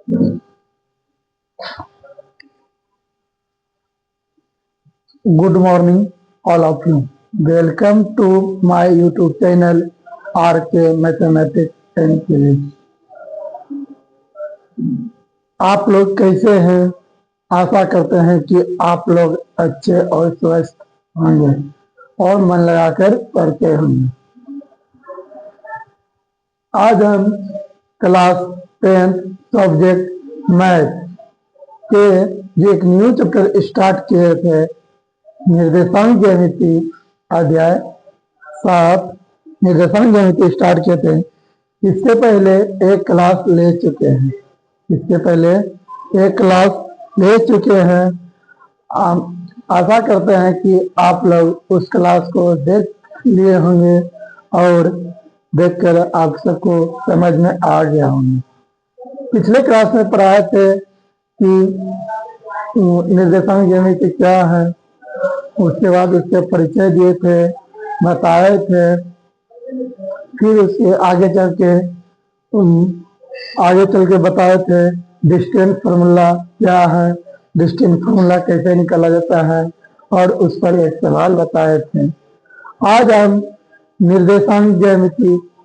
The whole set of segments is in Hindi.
Good morning, all of you. Welcome to my YouTube channel RK Mathematics and Physics. आप लोग कैसे हैं? आशा करते हैं कि आप लोग अच्छे और स्वस्थ होंगे और मन लगाकर पढ़ते होंगे। आज हम क्लास 10 सब्जेक्ट मैथ के जो एक न्यू चैप्टर स्टार्ट किए थे, निर्देशांक ज्यामिति अध्याय 7 निर्देशांक ज्यामिति स्टार्ट किए थे। इससे पहले एक क्लास ले चुके हैं। आशा करते हैं कि आप लोग उस क्लास को देख लिए होंगे और देखकर आप सबको समझ में आ गया होंगे। पिछले क्लास में पढ़ाए थे कि निर्देशांक ज्यामिति क्या है, उसके बाद उसके परिचय दिए थे, बताए थे। फिर उसके आगे चल के बताए थे डिस्टेंस फार्मूला क्या है, डिस्टेंस फार्मूला कैसे निकाला जाता है, और उस पर एक सवाल बताए थे। आज हम निर्देशांक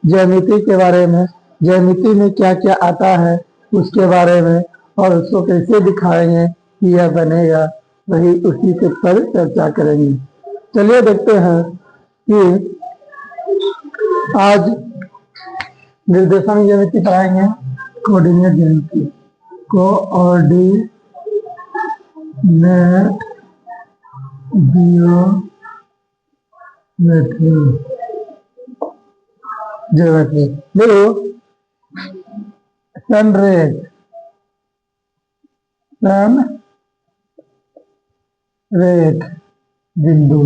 ज्यामिति के बारे में, ज्यामिति में क्या क्या आता है उसके बारे में, और उसको कैसे दिखाएंगे कि यह बनेगा, वही उसी के पर चर्चा करेंगे। चलिए देखते हैं कि आज निर्देशांक ज्यामिति पढ़ाएंगे कोऑर्डिनेट ज्यामिति, कोऑर्डिनेट ज्योमेट्री। देखो, संरेख बिंदु,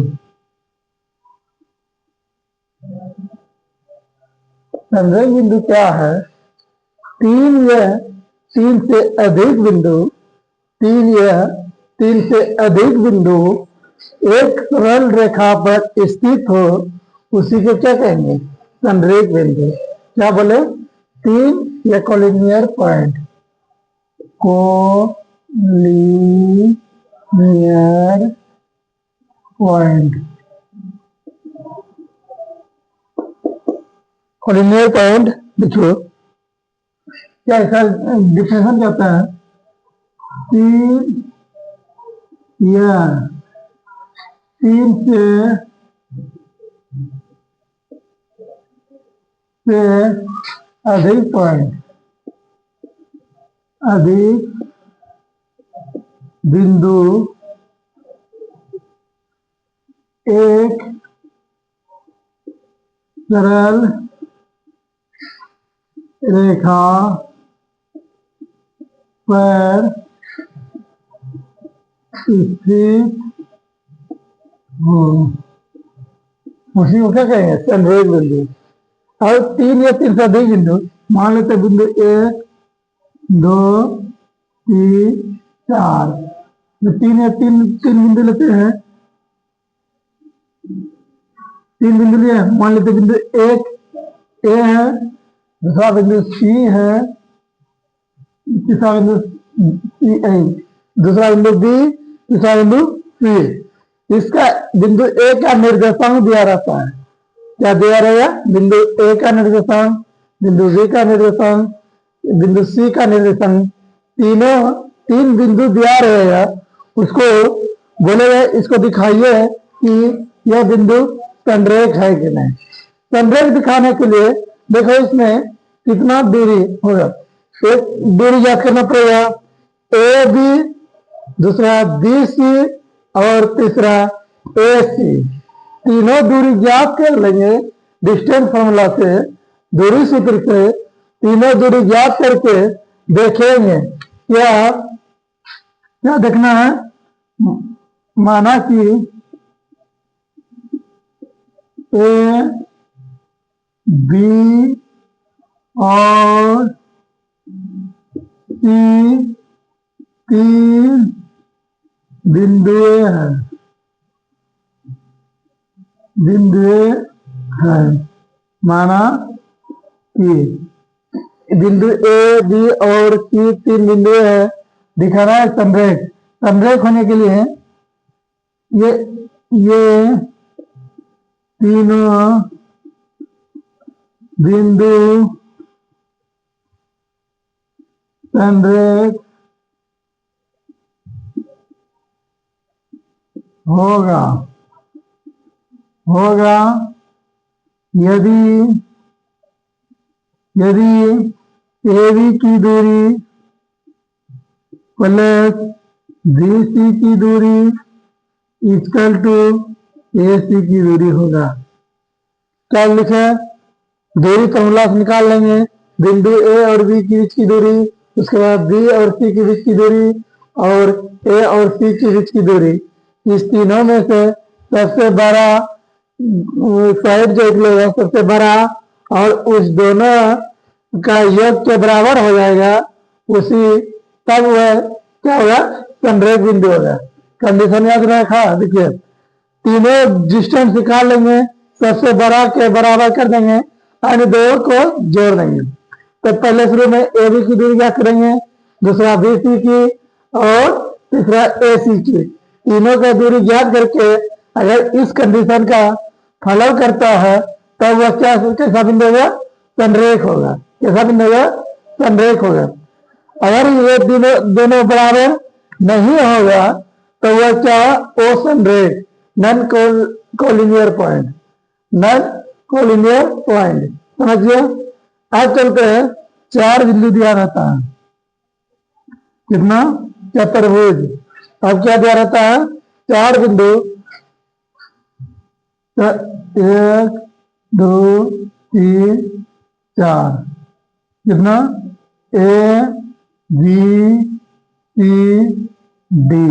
संरेख बिंदु क्या है? तीन से अधिक बिंदु एक सरल रेखा पर स्थित हो, उसी को क्या कहेंगे? संरेख बिंदु। क्या बोले? तीन या कोलिनियर पॉइंट, कोलिनियर पॉइंट देखो क्या इसका डिफिनेशन क्या होता है? तीन से अधिक बिंदु एक सरल रेखा पर स्थित हो, उसी को क्या कहेंगे? संरेख बिंदु। और तीन या तीन से अधिक बिंदु, मान लेते बिंदु 1, 2, 3, 4, तीन बिंदु लेते हैं। तीन बिंदु लिए, मान लेते बिंदु 1 ए है, दूसरा बिंदु सी है, तीसरा बिंदु दूसरा बिंदु बी, तीसरा बिंदु सी। इसका बिंदु ए का निर्देशांक दिया रहता है। क्या दिया रहेगा? बिंदु ए का निर्देशांक, बिंदु बी का निर्देशांक, बिंदु सी का निर्देशांक, तीन बिंदु दिया रहेगा। उसको बोलेगा, इसको दिखाइए कि यह बिंदु संरेख है कि नहीं। संरेख दिखाने के लिए देखो इसमें कितना दूरी होगा। एक दूरी याद करना पड़ेगा, ए बी, दूसरा बी सी, और तीसरा ए सी। तीनों दूरी ज्ञात कर लेंगे डिस्टेंस फार्मूला से, दूरी सूत्र से। तीनों दूरी ज्ञात करके देखेंगे क्या देखना है। माना कि ए बी और सी तीन बिंदुएं हैं। माना कि बिंदु ए बी और सी तीन बिंदु है, दिखाना है संरेख। संरेख होने के लिए ये तीनों बिंदु संरेख होगा यदि AB की दूरी प्लस BC की दूरी इक्वल टू AC की दूरी होगा। क्या लिखे? दूरी फॉर्मूला से निकाल लेंगे। बिंदु A और B के बीच की दूरी, उसके बाद B और C के बीच की दूरी और A और C के बीच की दूरी, इस तीनों में से सबसे बड़ा साइड जो निकलेगा सबसे बड़ा और उस दोनों का योग के बराबर हो जाएगा, उसी तब वह क्या होगा? संरेख बिंदु होगा। कंडीशन याद रखा। देखिए तीनों डिस्टेंस निकाल लेंगे, सबसे बड़ा के बराबर कर देंगे और दो को जोड़ देंगे। तो पहले शुरू में ए बी की दूरी क्या करेंगे, दूसरा बी सी की और तीसरा ए सी की। तीनों का दूरी ज्ञात करके अगर इस कंडीशन का फॉलो करता है तो वह क्या कैसा बिंदु होगा? संरेख होगा। कैसा बिंदु होगा? संरेख होगा। अगर ये दोनों बराबर नहीं होगा तो वह क्या? ओ संरेख, non collinear point, non collinear point. समझिए। आज चलते हैं, चार बिंदु दिया रहता है, कितना? चतुर्भुज। अब क्या दिया रहता है? चार बिंदु, एक दो तीन चार, कितना? A B C D,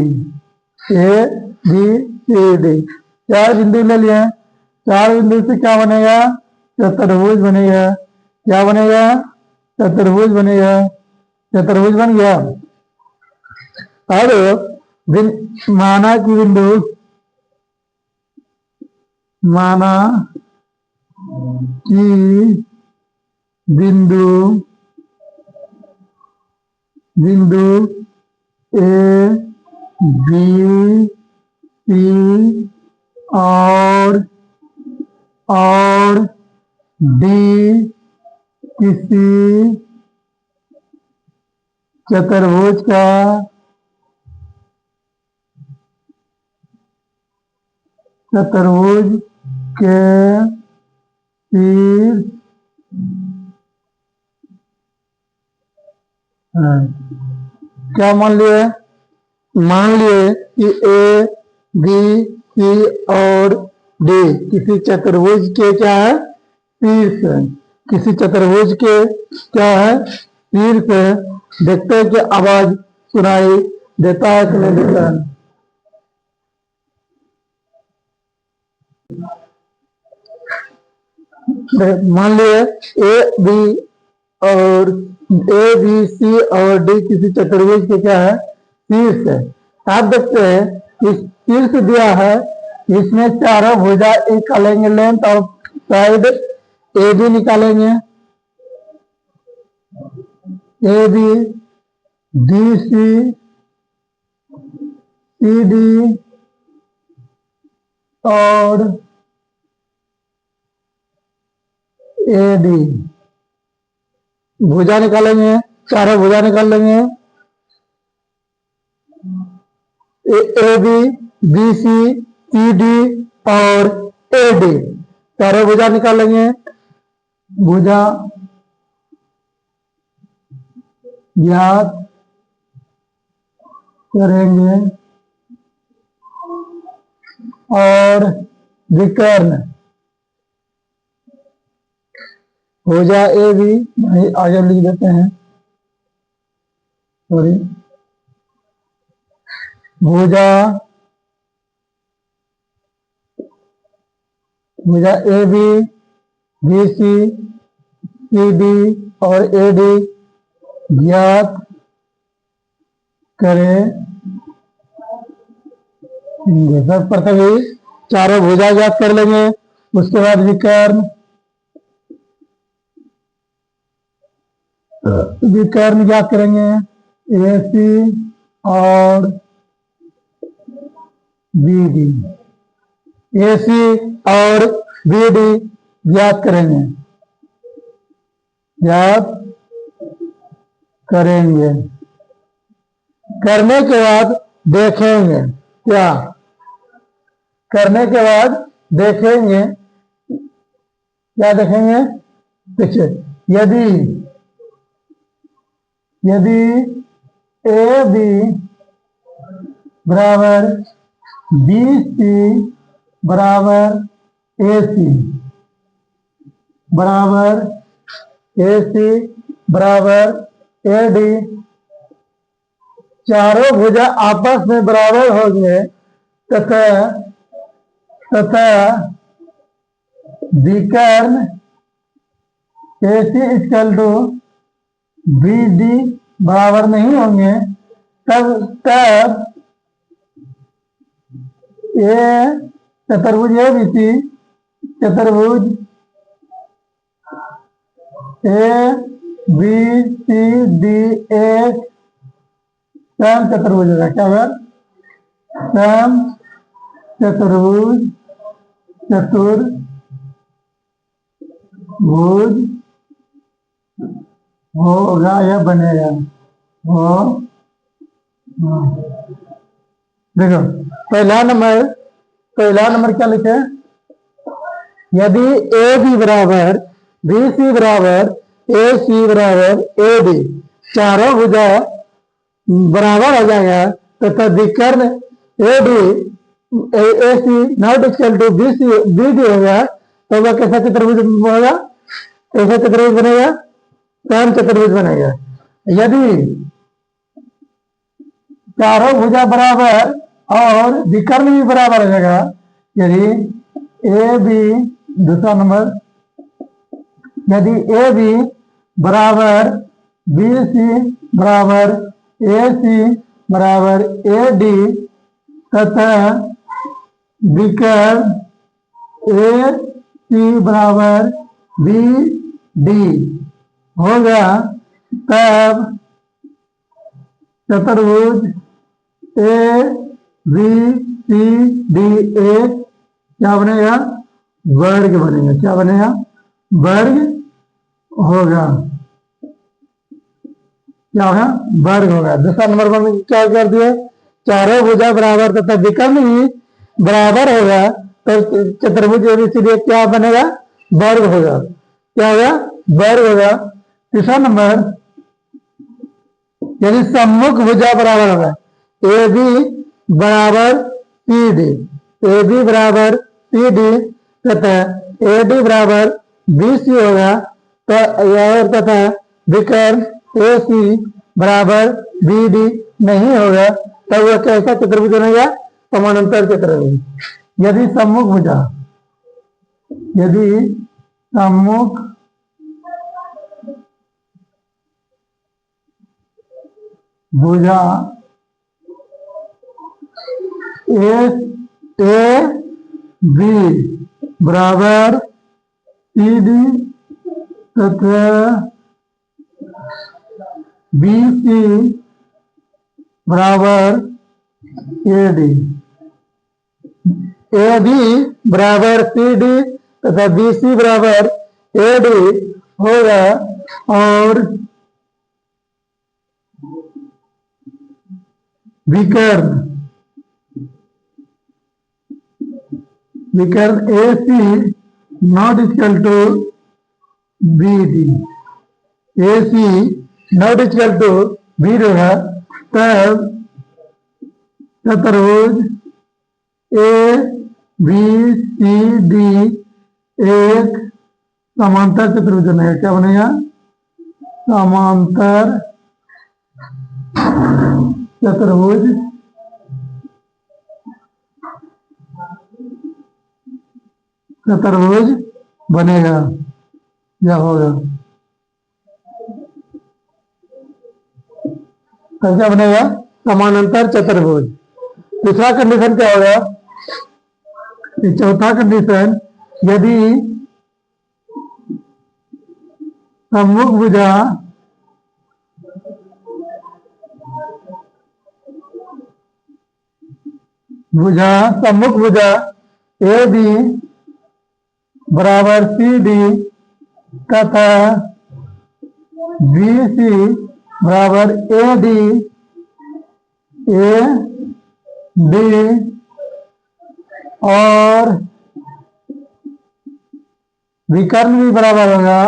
A B C D, चार बिंदु ले लिए। चार बिंदु से क्या बनेगा? चतुर्भुज बनेगा। क्या बनेगा? चतुर्भुज बनेगा। चतुर्भुज बन गया। अब माना कि बिंदु ए बी सी और डी किसी चतुर्भुज के शीर्ष क्या मान लिए कि ए बी सी और डी किसी चतुर्भुज के क्या है? शीर्ष। किसी चतुर्भुज के क्या है? शीर्ष। देखते हैं कि आवाज सुनाई देता है कि नहीं देता है। मान लिए ए बी सी और डी किसी चतुर्भुज के क्या है? शीर्ष है। आप देखते हैं इस शीर्ष दिया है, इसमें चारों भुजा निकालेंगे, लेंथ और साइड ए बी निकालेंगे, A B D C C D और ए डी भुजा निकालेंगे, चारों भुजा निकाल लेंगे, A B B C C D और ए डी, चारों भुजा निकालेंगे। भुजा ज्ञात करेंगे और विकर्ण भुजा ए बी, आगे लिख देते हैं, सॉरी, भुजा A B B C C D और ए डी ज्ञात करें। सब प्रथम ही चारों भुजा ज्ञात कर लेंगे, उसके बाद विकर्ण विकर्ण ज्ञात करेंगे ए सी और बी डी। ए सी और बी डी ज्ञात करेंगे, ज्ञात करेंगे। करने के बाद देखेंगे क्या, करने के बाद देखेंगे क्या, देखेंगे पीछे। यदि यदि ए बी बराबर बी सी बराबर ए सी बराबर ए सी बराबर ए डी, चारों भुजा आपस में बराबर होंगे तथा विकर्ण A C equal to B D बराबर नहीं होंगे, तब ये चतुर्भुज ए बी सी, चतुर्भुज ए बी सी डी एक सम चतुर्भुज होगा। क्या होगा? सम चतुर्भुज, चतुर्भुज होगा या बनेगा हो। देखो पहला नंबर क्या लिखे, यदि ए बी बराबर बी सी बराबर ए सी बराबर ए डी, चारों भुजा बराबर हो जाएगा तो विकर्ण A D A C not equal to B C B D होगा, तो वह कैसा चतुर्भुज होगा, कैसा चतुर्भुज बनेगा, सम चतुर्भुज बनेगा। यदि चारों भुजा बराबर और विकर्ण भी बराबर हो जाएगा, यदि ए बी, दूसरा नंबर, यदि ए बी बराबर बी सी बराबर ए सी बराबर ए डी तथा विकर्ण ए सी बराबर बी डी होगा, तब चतुर्भुज ए बी सी डी ए क्या बनेगा, वर्ग बनेगा। क्या बनेगा? वर्ग होगा। क्या होगा? वर्ग होगा। दूसरा नंबर पर क्या कर दिया, चारों भुजा बराबर तथा विकर्ण भी बराबर होगा तो चतुर्भुज एबीसीडी क्या बनेगा, वर्ग होगा। क्या होगा? वर्ग होगा। तीसरा नंबर, यदि सम्मुख भुजा बराबर होगा, ए बी बराबर सी डी, ए बी बराबर सी डी तथा ए डी बराबर बी सी होगा, तो तथा विकर्ण ए सी बराबर बी डी नहीं होगा, तब वह कैसा चतुर्भुज बनेगा, समानांतर चतुर्भुज। यदि सम्मुख भुजा, यदि सम्मुख भुजा ए बी बराबर सी डी तथा बी सी बराबर ए डी, ए बी बराबर सी डी तथा बी सी बराबर ए डी होगा, और विकर्ण A C not equal to B D, A C not equal to B D होगा, तब चतुर्भुज ए बी सी डी एक समांतर चतुर्भुज बनेगा। क्या बनेगा? समांतर चतुर्भुज बनेगा या होगा। तो क्या बनेगा? समानांतर चतुर्भुज। दूसरा कंडीशन क्या होगा, चौथा कंडीशन, यदि सम्मुख भुजा भुजा सम्मुख भुजा ए बी बराबर सी डी तथा बी सी बराबर ए डी ए डी और विकर्ण भी बराबर होगा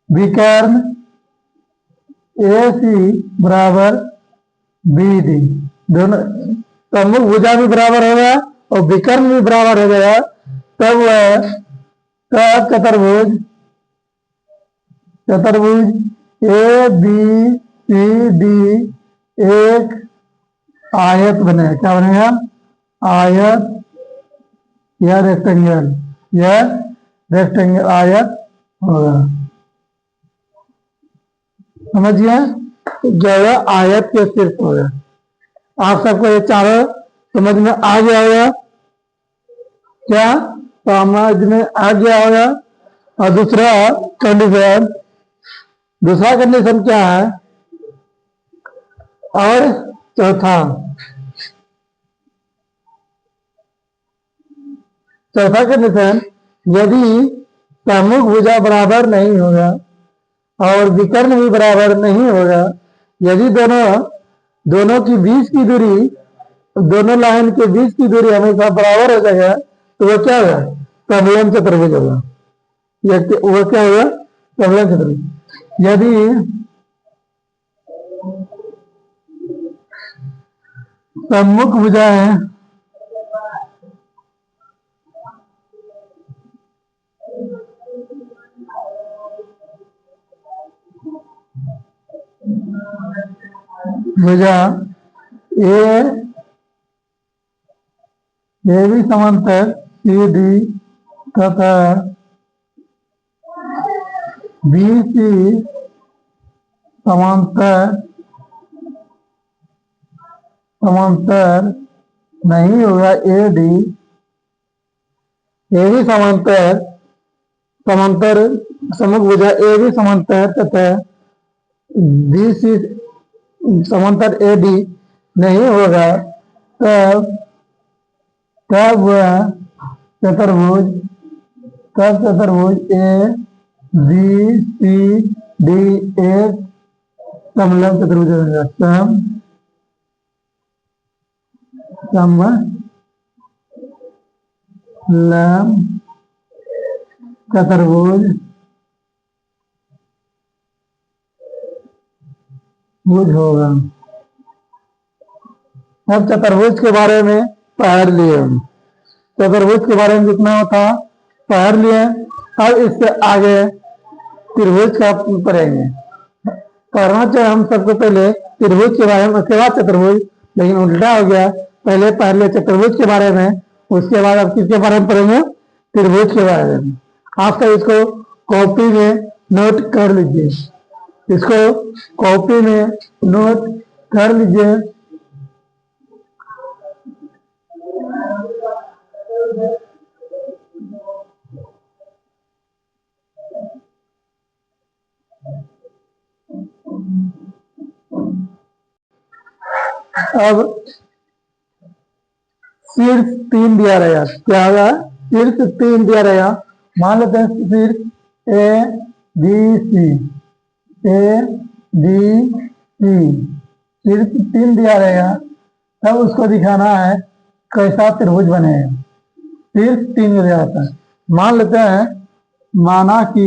विकर्ण ए सी बराबर बी डी दोनों प्रमुख भुजा भी बराबर होगा और विकर्ण भी बराबर हो गया तब वह तब चतुर्भुज चतुर्भुज ए बी सी डी एक आयत बनेगा। क्या बनेगा? आयत या रेक्टेंगल आयत होगा। समझिए जो है आयत के शीर्ष होगा। आप सबको ये चारों समझ में आ गया होगा? क्या समझ में आ गया होगा? और दूसरा कंडीशन क्या है? और चौथा कंडीशन यदि प्रमुख भुजा बराबर नहीं होगा और विकर्ण भी बराबर नहीं होगा, यदि दोनों की बीच की दूरी दोनों लाइन के बीच की दूरी हमेशा बराबर हो जाएगा तो वो क्या होगा? समलंब चतुर्भुज होगा। वो क्या होगा? समलंब चतुर्भुज। यदि सम्मुख भुजाएं भुजा ए भी समांतर सी डी तथा बी सी समांतर नहीं होगा ए डी ए भी समांतर सम्मुख भुजा ए भी समांतर तथा बी सी समांतर ए डी नहीं होगा तब वह चतुर्भुज ए बी सी डी एक समलंब चतुर्भुज होगा। समलंब चतुर्भुज होगा। अब चतुर्भुज के बारे में पढ़ लिए। चतुर्भुज के बारे में जितना था पढ़ लिए। अब इससे आगे त्रिभुज का पढ़ेंगे। पढ़ना चाहिए हम सबको पहले त्रिभुज के बारे में, उसके बाद चतुर्भुज, लेकिन उल्टा हो गया। पहले पढ़ लिए चतुर्भुज के बारे में, उसके बाद अब किसके बारे में पढ़ेंगे? त्रिभुज के बारे में। आप सब इसको कॉपी में नोट कर लीजिए। इसको कॉपी में नोट कर लीजिए। अब शीर्ष 3 दिया रहेगा। क्या होगा? शीर्ष 3 दिया रहेगा। मान लेते हैं शीर्ष ए बी सी शीर्ष 3 दिया रहेगा। तब उसको दिखाना है कैसा त्रिभुज बनेगा। शीर्ष 3 दिया जाता है। मान लेते हैं माना कि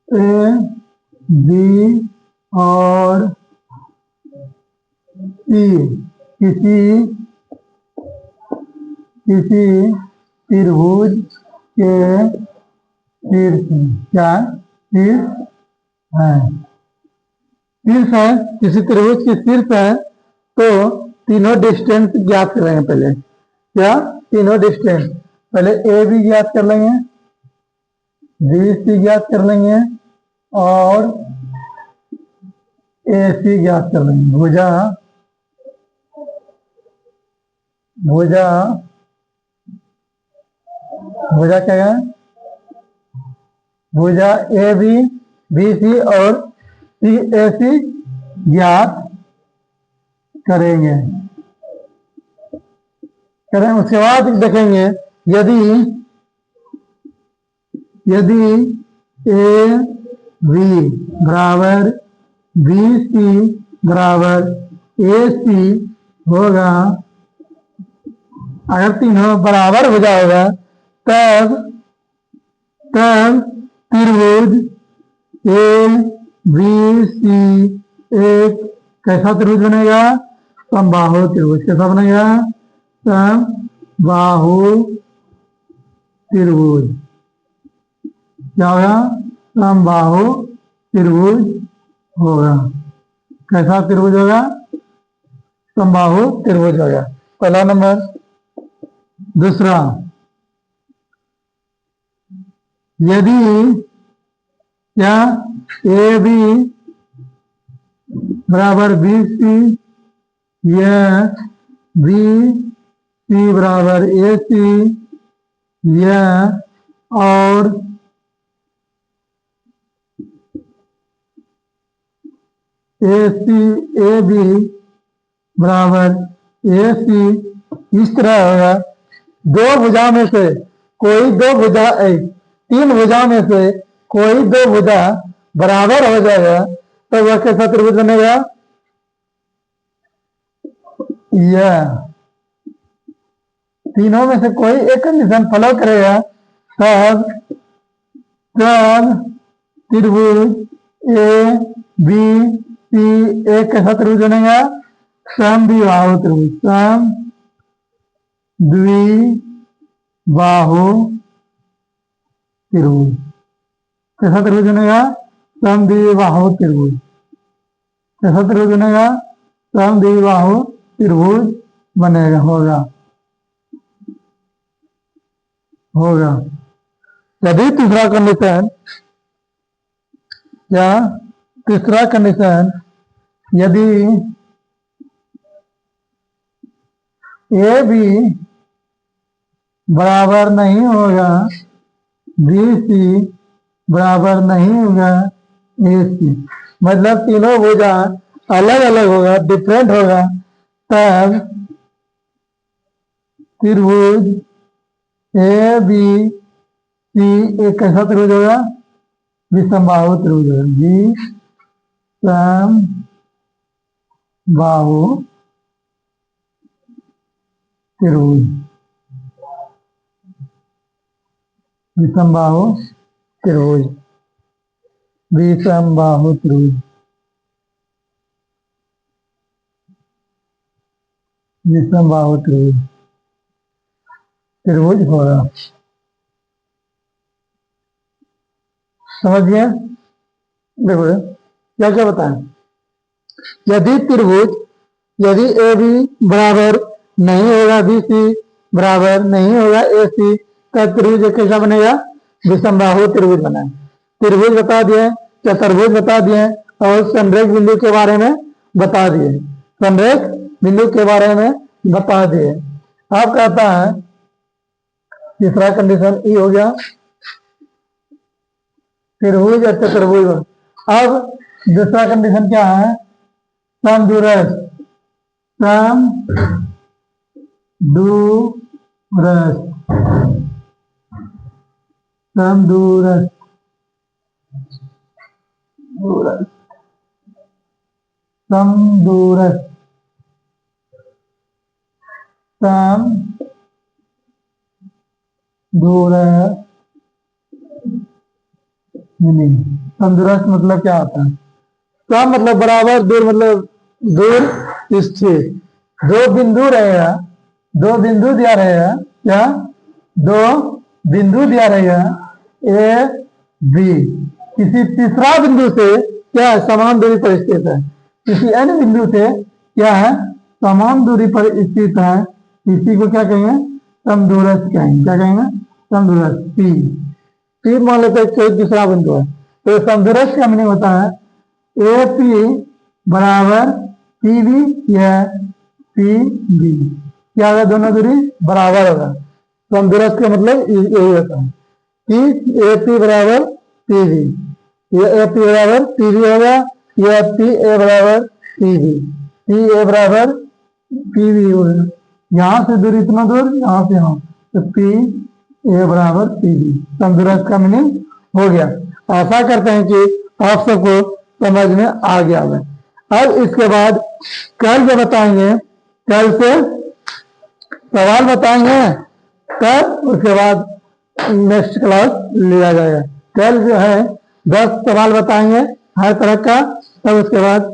ए बी और सी किसी त्रिभुज के शीर्ष है। किसी त्रिभुज के शीर्ष है तो तीनों डिस्टेंस ज्ञात करेंगे। पहले क्या? तीनों डिस्टेंस। पहले ए बी ज्ञात कर लेंगे, बी सी ज्ञात कर लेंगे और ए सी ज्ञात कर लेंगे। भुजा क्या है? भुजा ए बी सी और सी ए सी ज्ञात करेंगे। उसके बाद देखेंगे यदि ए बी बराबर बी सी बराबर ए सी होगा, अगर तीनों बराबर हो जाएगा तब त्रिभुज ए बी सी एक कैसा त्रिभुज बनेगा? समबाहु त्रिभुज। कैसा बनेगा? समबाहु त्रिभुज। क्या होगा? समबाहु त्रिभुज होगा। कैसा त्रिभुज होगा? समबाहु त्रिभुज होगा। पहला नंबर। दूसरा, यदि क्या ए बी बराबर बी सी या बी सी बराबर ए सी या और ए सी ए बी बराबर ए सी, इस तरह होगा। दो भुजा में से कोई दो भुजा, तीन भुजा में से कोई दो भुजा बराबर हो जाएगा तो वह कैसा त्रिभुज बनेगा? यह तीनों में से कोई एक कंडीशन फॉलो करेगा तब त्रिभुज ए बी सी एक कैसा त्रिभुज बनेगा? समद्विबाहु त्रिभुज। समद्विबाहु त्रिभुज कैसा त्रिभुज बनेगा? समद्विबाहु त्रिभुज। कैसा त्रिभुज बनेगा? समद्विबाहु त्रिभुज बनेगा। होगा। यदि तीसरा कंडीशन यदि ए बी बराबर नहीं होगा बी सी बराबर नहीं होगा ए सी, मतलब तीनों भुजा अलग अलग होगा, डिफरेंट होगा, तब त्रिभुज ए बी सी एक कैसा त्रिभुज होगा? विषमबाहु त्रिभुज होगा। विषमबाहु त्रिभुज। विषमबाहु त्रिभुज। विषमबाहु त्रिभुज। विषमबाहु त्रिभुज त्रिभुज होगा। समझ गए? देखो क्या क्या बताएं। यदि ए बी बराबर नहीं होगा बी सी बराबर नहीं होगा ए सी तब त्रिभुज कैसा बनेगा? विषमबाहु त्रिभुज बनाए। त्रिभुज बता दिए, चतुर्भुज बता दिए और संरेख बिंदु के बारे में बता दिए। संरेख बिंदु के बारे में बता दिए। आप कहता है तीसरा कंडीशन ई हो गया, त्रिभुज या चतुर्भुज। अब दूसरा कंडीशन क्या है? समदूरस्थ। समदूरस्थ समदूरस्थ मतलब क्या होता है? सम मतलब बराबर, दूर मतलब दूर स्थित। दो बिंदु रहेगा, दो बिंदु दिया रहेगा, क्या? दो बिंदु दिया रहेगा ए बी, किसी तीसरा बिंदु से क्या है? समान दूरी पर स्थित है। किसी अन्य बिंदु से क्या है? समान दूरी पर स्थित है। इसी को क्या कहेंगे? समदूरस्थ कहेंगे। क्या कहेंगे? समदूरस्थ। पी मान लेते हैं कोई दूसरा बिंदु है तो समदूरस्थ का मीनिंग होता है ए पी बराबर पी बी या पी बी। क्या होगा? दोनों दूरी बराबर होगा। समदूरस्थ का मतलब यही होता है कि ए पी बराबर पी बी, ये ए पी बराबर पी बी होगा ये पी ए बराबर पी बी, पी ए बराबर पी बी, यहां से दूर इतना दूर, यहां से यहाँ, तो पी ए बराबर पी बी। समझ का मीनिंग हो गया। आशा करते हैं कि आप सबको समझ में आ गया है। अब इसके बाद कल जो बताएंगे, कल से सवाल बताएंगे, तब उसके बाद नेक्स्ट क्लास लिया जाएगा। कल जो है 10 सवाल बताएंगे हर तरह का, तब उसके बाद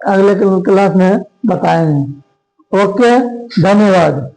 अगले क्लास में बताएंगे। ओके, धन्यवाद।